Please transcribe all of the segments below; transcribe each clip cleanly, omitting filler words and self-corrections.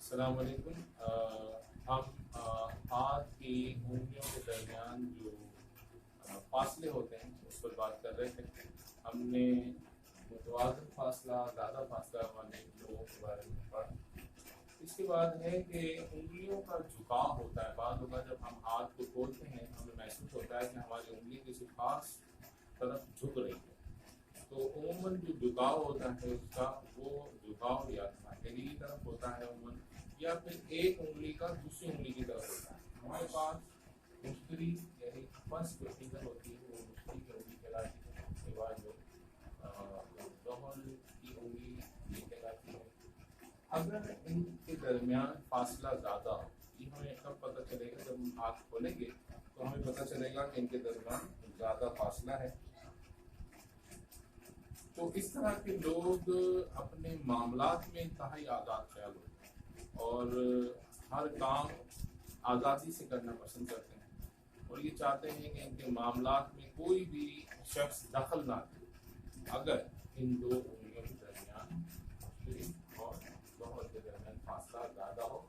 السلام علیکم۔ ہم ہاتھ کی انگلیوں کے درمیان جو فاصلے ہوتے ہیں اس پر بات کر رہے تھے۔ ہم نے متوازن فاصلہ، زیادہ فاصلہ والے لوگوں کے بارے میں پڑھا۔ اس کے بعد ہے کہ انگلیوں کا جھکاؤ ہوتا ہے۔ بعض اوقات جب ہم ہاتھ کو کھولتے ہیں ہمیں محسوس ہوتا ہے کہ ہماری انگلی کسی خاص طرف جھک رہی ہے۔ تو عموماً جو جھکاؤ ہوتا ہے اس کا وہ جھکاؤ یا داخلی کی طرف ہوتا ہے عموماً، یا پھر ایک انگلی کا دوسری انگلی کی طرف ہوتا ہے۔ ہمارے پاس مشتری یعنی فرسٹ فنگر ہوتی ہے، وہ مشتری کی انگلی کہلاتی ہے۔ اس کے بعد جو ظہر کی انگلی یہ کہلاتی ہے۔ اگر ان کے درمیان فاصلہ زیادہ ہو، یہ ہمیں کب پتہ چلے گا؟ جب ہم ہاتھ کھولیں گے تو ہمیں پتہ چلے گا کہ ان کے درمیان زیادہ فاصلہ ہے۔ تو اس طرح کے لوگ اپنے معاملات میں انتہائی آزاد خیال ہوتے ہیں اور ہر کام آزادی سے کرنا پسند کرتے ہیں، اور یہ چاہتے ہیں کہ ان کے معاملات میں کوئی بھی شخص دخل نہ دے۔ اگر ان دو انگلیوں کے درمیان اور ظہر کے درمیان فاصلہ زیادہ ہو،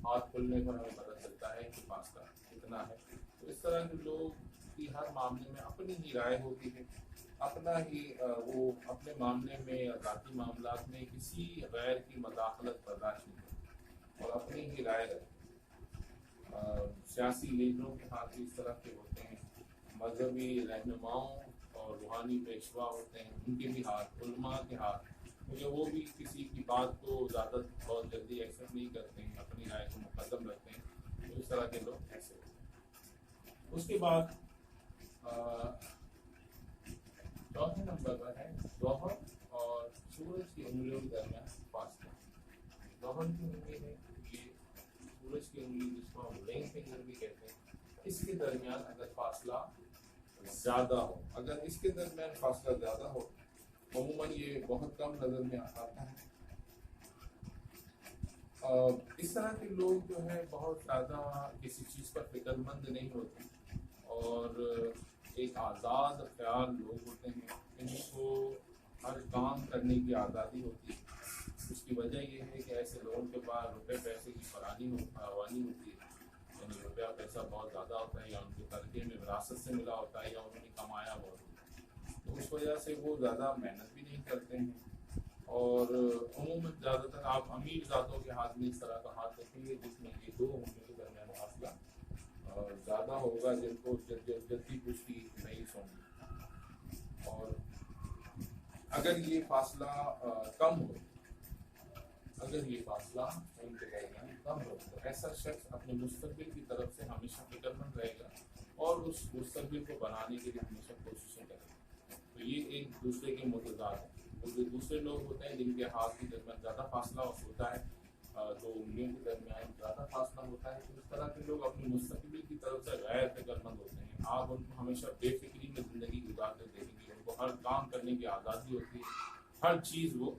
ہاتھ کھلنے پر ہمیں پتہ چلتا ہے کہ فاصلہ کتنا ہے۔ تو اس طرح کے لوگ کی ہر معاملے میں اپنی ہی رائے ہوتی ہے، اپنا ہی وہ اپنے معاملے میں یا ذاتی معاملات میں کسی غیر کی مداخلت برداشت نہیں کرتے اور اپنی ہی رائے رکھتے ہیں۔ سیاسی لیڈروں کے ہاتھ بھی اس طرح کے ہوتے ہیں، مذہبی رہنماؤں اور روحانی پیشوا ہوتے ہیں، ان کے بھی ہاتھ، علماء کے ہاتھ، کیونکہ وہ بھی کسی کی بات کو زیادہ بہت جلدی ایکسیپٹ نہیں کرتے ہیں، اپنی رائے کو مقدم رکھتے ہیں۔ تو اس طرح کے لوگ ایسے ہوتے ہیں۔ اس کے بعد چوتھے نمبر پر ہے ظہر اور سورج کی انگلیوں کے درمیان فاصلہ۔ ظہر کی انگلی ہے، یہ سورج کی انگلی جس کو ہم رنگ فنگر بھی کہتے ہیں، اس کے درمیان اگر فاصلہ زیادہ ہو، اگر اس کے درمیان فاصلہ زیادہ ہو، عموماً یہ بہت کم نظر میں آتا ہے۔ اس طرح کے لوگ جو ہے بہت زیادہ کسی چیز پر فکر مند نہیں ہوتے اور ایک آزاد خیال لوگ ہوتے ہیں، ان کو ہر کام کرنے کی آزادی ہوتی ہے۔ اس کی وجہ یہ ہے کہ ایسے لوگوں کے پاس روپے پیسے کی فراوانی ہوتی ہے، یعنی روپیہ پیسہ بہت زیادہ ہوتا ہے، یا ان کے ترکے میں وراثت سے ملا ہوتا ہے، یا انہوں نے کمایا بہت ہوتا ہے۔ تو اس وجہ سے وہ زیادہ محنت بھی نہیں کرتے ہیں، اور عموماً زیادہ تر آپ امیر ذاتوں کے ہاتھ میں اس طرح کا ہاتھ رکھیں گے جس میں یہ دو انگلیوں کے درمیان فاصلہ زیادہ ہوگا، جن کو جلدی پشتی رئیس ہوں گی۔ اور اگر یہ فاصلہ کم ہو، اگر یہ فاصلہ ان کے درمیان کم ہو تو ایسا شخص اپنے مستقبل کی طرف سے ہمیشہ فکر مند رہے گا اور اس مستقبل کو بنانے کے لیے ہمیشہ کوششیں کرے گا۔ تو یہ ایک دوسرے کے متضاد ہیں۔ جو دوسرے لوگ ہوتے ہیں جن کے ہاتھ کے درمیان زیادہ فاصلہ ہوتا ہے، دو انگلیوں کے درمیان زیادہ فاصلہ ہوتا ہے، تو اس طرح کے لوگ اپنے مستقبل کی طرف سے غیر فکر مند ہوتے ہیں۔ آپ ان کو ہمیشہ بے فکری میں زندگی گزارتے دیکھیں گے، ان کو ہر کام کرنے کی آزادی ہوتی ہے، ہر چیز وہ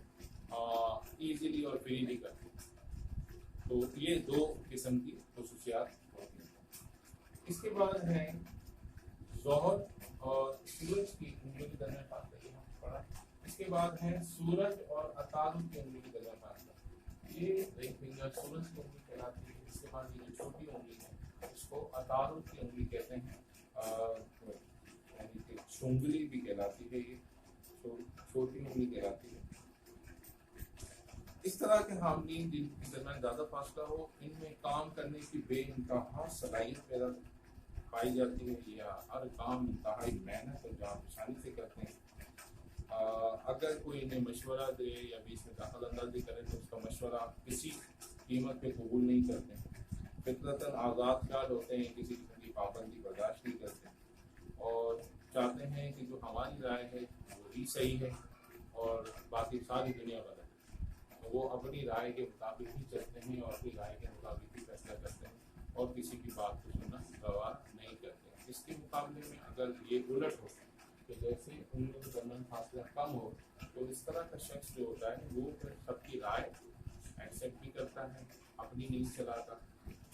ایزیلی اور فریلی کرتے ہیں۔ تو یہ دو قسم کی خصوصیات ہوتی ہیں۔ اس کے بعد ہے ظہر اور سورج کی انگلیوں کے درمیان فاصلہ، یہ ہم پڑھا۔ اس کے بعد ہے سورج اور عطارد کی انگلی کے درمیان فاصلہ، یہ رنگ فنگر سورج کی انگلی کہلاتی ہے۔ اس کے بعد یہ جو چھوٹی انگلی ہے اس کو عطارد کی انگلی کہتے ہیں، یعنی کہ چنگلی بھی کہلاتی ہے، یہ چھوٹی انگلی کہلاتی ہے۔ اس طرح کے حاملین جن کے درمیان زیادہ فاصلہ ہو، ان میں کام کرنے کی بے انتہا صلاحیت پیدا پائی جاتی ہے، یا ہر کام انتہائی محنت اور جانفشانی سے کرتے ہیں۔ اگر کوئی انہیں مشورہ دے یا بیچ میں دخل اندازی کرے تو اس کا مشورہ کسی قیمت پہ قبول نہیں کرتے ہیں، فطرتاً آزاد خیال ہوتے ہیں، کسی قسم کی پابندی برداشت نہیں کرتے، اور چاہتے ہیں کہ جو ہماری رائے ہے وہی صحیح ہے اور باقی ساری دنیا غلط ہے۔ تو وہ اپنی رائے کے مطابق ہی چلتے ہیں اور اپنی رائے کے مطابق ہی فیصلہ کرتے ہیں اور کسی کی بات کو سننا گوار نہیں کرتے۔ اس کے مقابلے میں اگر یہ الٹ ہو کہ جیسے ان کے درمیان فاصلہ کم ہو، تو اس طرح کا شخص جو ہوتا ہے وہ پھر سب کی رائے ایکسیپٹ بھی کرتا ہے، اپنی نہیں چلاتا،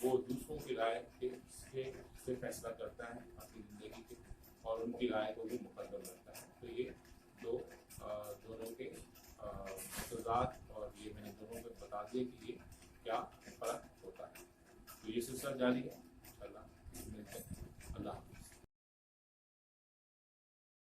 وہ دوسروں کی رائے سے فیصلہ کرتا ہے اپنی زندگی کے، اور ان کی رائے کو بھی مقدم رکھتا ہے۔ تو یہ دونوں کے متضاد، اور یہ میں نے دونوں کو بتا دیا کہ یہ کیا تو یہ سلسلہ جاری ہے.